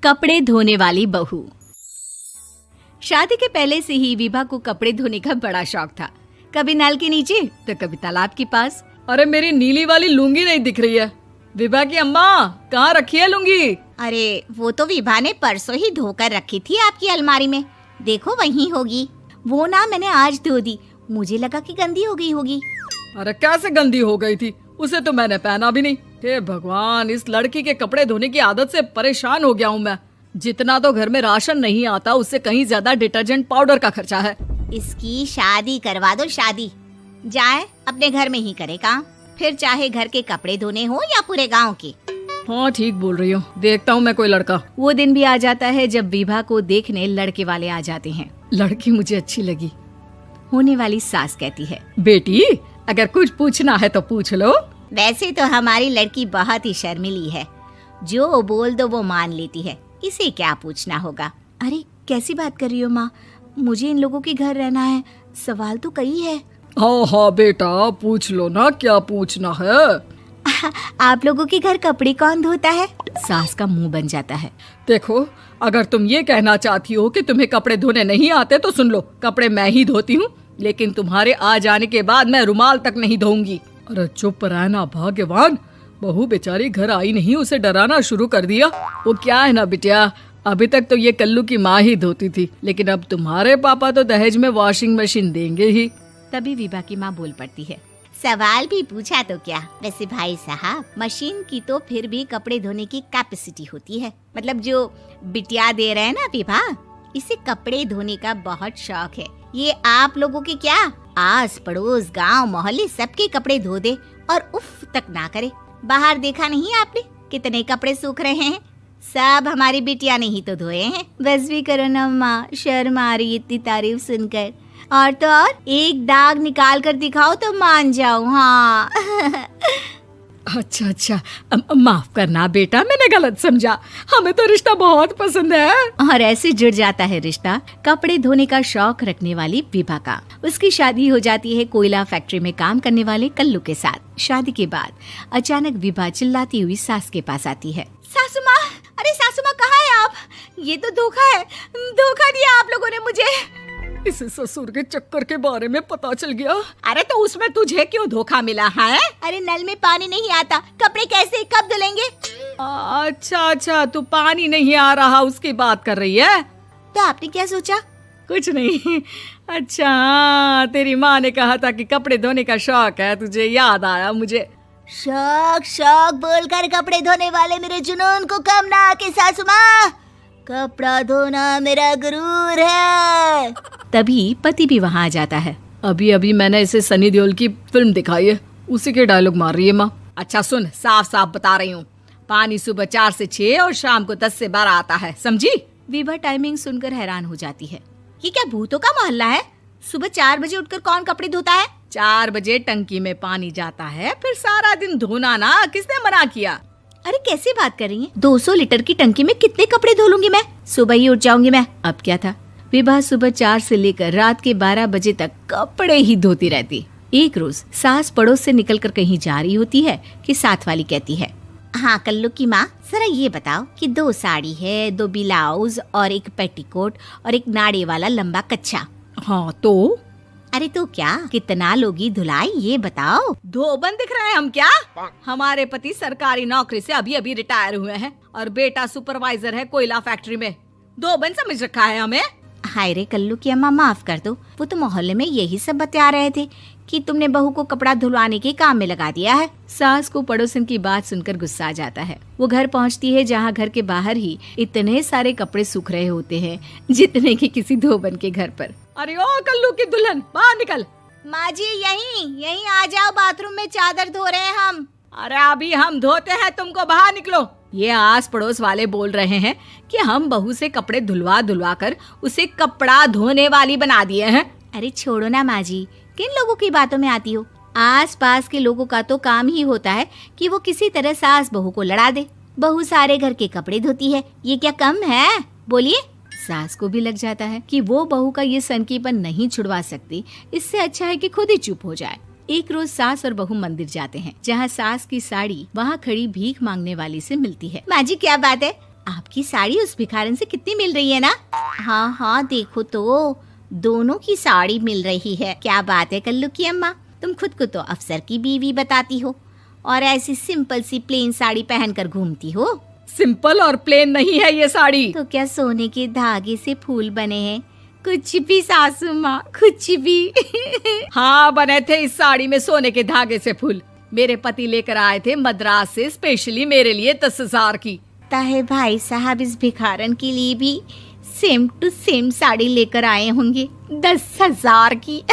कपड़े धोने वाली बहू। शादी के पहले से ही विभा को कपड़े धोने का बड़ा शौक था। कभी नल के नीचे तो कभी तालाब के पास। अरे मेरी नीली वाली लुंगी नहीं दिख रही है। विभा की अम्मा, कहाँ रखी है लुंगी? अरे वो तो विभा ने परसों ही धोकर रखी थी आपकी अलमारी में, देखो वहीं होगी। वो ना मैंने आज धो दी, मुझे लगा कि गंदी हो गई होगी। अरे कैसे गंदी हो गई थी? उसे तो मैंने पहना भी नहीं। हे भगवान, इस लड़की के कपड़े धोने की आदत से परेशान हो गया हूँ मैं। जितना तो घर में राशन नहीं आता, उससे कहीं ज्यादा डिटर्जेंट पाउडर का खर्चा है। इसकी शादी करवा दो, शादी जाए अपने घर में ही करे काम, फिर चाहे घर के कपड़े धोने हो या पूरे गांव के। हाँ ठीक बोल रही हो, देखता हूँ मैं कोई लड़का। वो दिन भी आ जाता है जब विभा को देखने लड़के वाले आ जाते हैं। लड़की मुझे अच्छी लगी। होने वाली सास कहती है, बेटी अगर कुछ पूछना है तो पूछ लो। वैसे तो हमारी लड़की बहुत ही शर्मीली है, जो बोल दो वो मान लेती है, इसे क्या पूछना होगा। अरे कैसी बात कर रही हो माँ, मुझे इन लोगों के घर रहना है, सवाल तो कई है। हाँ हाँ बेटा, पूछ लो ना, क्या पूछना है। आप लोगों के घर कपड़े कौन धोता है? सास का मुंह बन जाता है। देखो, अगर तुम ये कहना चाहती हो कि तुम्हें कपड़े धोने नहीं आते तो सुन लो, कपड़े मैं ही धोती हूँ, लेकिन तुम्हारे आ जाने के बाद मैं रुमाल तक नहीं धोऊंगी। अरे चुप रहना भाग्यवान, बहू बेचारी घर आई नहीं, उसे डराना शुरू कर दिया। वो क्या है ना बिटिया, अभी तक तो ये कल्लू की माँ ही धोती थी, लेकिन अब तुम्हारे पापा तो दहेज में वॉशिंग मशीन देंगे ही। तभी विभा की माँ बोल पड़ती है, सवाल भी पूछा तो क्या। वैसे भाई साहब, मशीन की तो फिर भी कपड़े धोने की कैपेसिटी होती है, मतलब जो बिटिया दे रहे हैं ना विभा, इसे कपड़े धोने का बहुत शौक है। ये आप लोगों के क्या, आस पड़ोस गांव मोहल्ले सबके कपड़े धो दे और उफ तक ना करे। बाहर देखा नहीं आपने कितने कपड़े सूख रहे हैं, सब हमारी बिटिया ने ही तो धोए हैं। बस भी करो ना माँ, शर्म आ रही इतनी तारीफ सुनकर। और तो और एक दाग निकाल कर दिखाओ तो मान जाऊं। हाँ अच्छा अच्छा, माफ करना बेटा, मैंने गलत समझा। हमें तो रिश्ता बहुत पसंद है। और ऐसे जुड़ जाता है रिश्ता कपड़े धोने का शौक रखने वाली विभा का। उसकी शादी हो जाती है कोयला फैक्ट्री में काम करने वाले कल्लू के साथ। शादी के बाद अचानक विभा चिल्लाती हुई सास के पास आती है। सासू माँ, अरे सासू माँ कहाँ है आप? ये तो धोखा है, धोखा दिया आप लोगों ने मुझे। इसे ससुर के चक्कर के बारे में पता चल गया। अरे तो उसमें तुझे क्यों धोखा मिला है? अरे नल में पानी नहीं आता, कपड़े कैसे कब धुलेंगे? अच्छा अच्छा, तू पानी नहीं आ रहा उसकी बात कर रही है। तो आपने क्या सोचा? कुछ नहीं। अच्छा हाँ, तेरी माँ ने कहा था कि कपड़े धोने का शौक है तुझे, याद आया मुझे। शौक शौक बोलकर कपड़े धोने वाले मेरे जुनून को कम ना आके सासू माँ, कपड़ा धोना मेरा गुरूर है। तभी पति भी वहाँ आ जाता है। अभी अभी मैंने इसे सनी देओल की फिल्म दिखाई है, उसी के डायलॉग मार रही है माँ। अच्छा सुन, साफ साफ बता रही हूँ, पानी सुबह 4 से 6 और शाम को 10 से 12 आता है, समझी? विभा टाइमिंग सुनकर हैरान हो जाती है। ये क्या भूतों का मोहल्ला है? सुबह 4 बजे उठकर कौन कपड़े धोता है? 4 बजे टंकी में पानी जाता है, फिर सारा दिन धोना ना, किसने मना किया? अरे कैसी बात कर रही हैं? 200 लीटर की टंकी में कितने कपड़े धो लूंगी मैं, सुबह ही उठ जाऊंगी मैं। अब क्या था, विभा सुबह 4 से लेकर रात के 12 बजे तक कपड़े ही धोती रहती। एक रोज सास पड़ोस से निकलकर कहीं जा रही होती है कि साथ वाली कहती है, हाँ कल्लू की माँ, जरा ये बताओ कि 2 साड़ी है, 2 ब्लाउज और एक पेटीकोट और एक नाड़े वाला लंबा कच्छा। हाँ तो? अरे तो क्या, कितना लोगी धुलाई ये बताओ। धोबन दिख रहे हैं हम क्या? हमारे पति सरकारी नौकरी से अभी अभी रिटायर हुए हैं और बेटा सुपरवाइजर है कोयला फैक्ट्री में। धोबन समझ रखा है हमें। हाय रे कल्लू की अम्मा, माफ कर दो, वो तो मोहल्ले में यही सब बता रहे थे कि तुमने बहू को कपड़ा धुलवाने के काम में लगा दिया है। सास को पड़ोसन की बात सुनकर गुस्सा आ जाता है। वो घर पहुंचती है जहां घर के बाहर ही इतने सारे कपड़े सूख रहे होते हैं जितने कि किसी धोबन के घर पर। अरे ओ कल्लू की दुल्हन, बाहर निकल। माँ जी यहीं आ जाओ, बाथरूम में चादर धो रहे हैं हम। अरे अभी हम धोते हैं, तुमको बाहर निकलो। ये आस पड़ोस वाले बोल रहे हैं कि हम बहू से कपड़े धुलवा कर उसे कपड़ा धोने वाली बना दिए हैं। अरे छोड़ो ना माँ जी, किन लोगों की बातों में आती हो? आस पास के लोगों का तो काम ही होता है कि वो किसी तरह सास बहू को लड़ा दे। बहू सारे घर के कपड़े धोती है, ये क्या कम है? बोलिए। सास को भी लग जाता है कि वो बहू का ये सनकीपन नहीं छुड़वा सकती, इससे अच्छा है कि खुद ही चुप हो जाए। एक रोज सास और बहू मंदिर जाते हैं, जहाँ सास की साड़ी वहाँ खड़ी भीख मांगने वाली से मिलती है। माँ जी क्या बात है, आप आपकी साड़ी उस भिखारन से कितनी मिल रही है ना? हाँ हाँ देखो तो, दोनों की साड़ी मिल रही है। क्या बात है कल्लू की अम्मा, तुम खुद को तो अफसर की बीवी बताती हो और ऐसी सिंपल सी प्लेन साड़ी पहनकर घूमती हो। सिंपल और प्लेन नहीं है ये साड़ी। तो क्या सोने के धागे से फूल बने हैं? कुछ भी सासू माँ, कुछ भी। हाँ बने थे इस साड़ी में सोने के धागे से फूल। मेरे पति लेकर आए थे मद्रास से स्पेशली मेरे लिए 10,000 की। ताहे भाई साहब इस भिखारन के लिए भी सेम टू सेम साड़ी लेकर आए होंगे 10,000 की।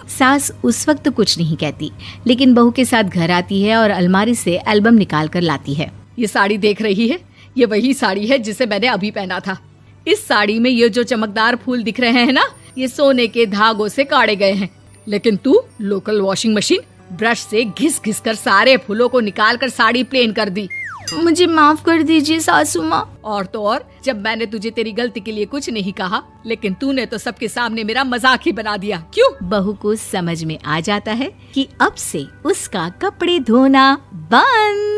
सास उस वक्त तो कुछ नहीं कहती, लेकिन बहू के साथ घर आती है और अलमारी से एल्बम निकाल कर लाती है। ये साड़ी देख रही है, ये वही साड़ी है जिसे मैंने अभी पहना था। इस साड़ी में ये जो चमकदार फूल दिख रहे हैं ना, ये सोने के धागों से काढ़े गए हैं। लेकिन तू लोकल वॉशिंग मशीन ब्रश से घिस घिस कर सारे फूलों को निकाल कर साड़ी प्लेन कर दी। मुझे माफ कर दीजिए सासू माँ। और तो और, जब मैंने तुझे तेरी गलती के लिए कुछ नहीं कहा, लेकिन तूने तो सबके सामने मेरा मजाक ही बना दिया। क्यों? बहू को समझ में आ जाता है कि अब से उसका कपड़े धोना बंद।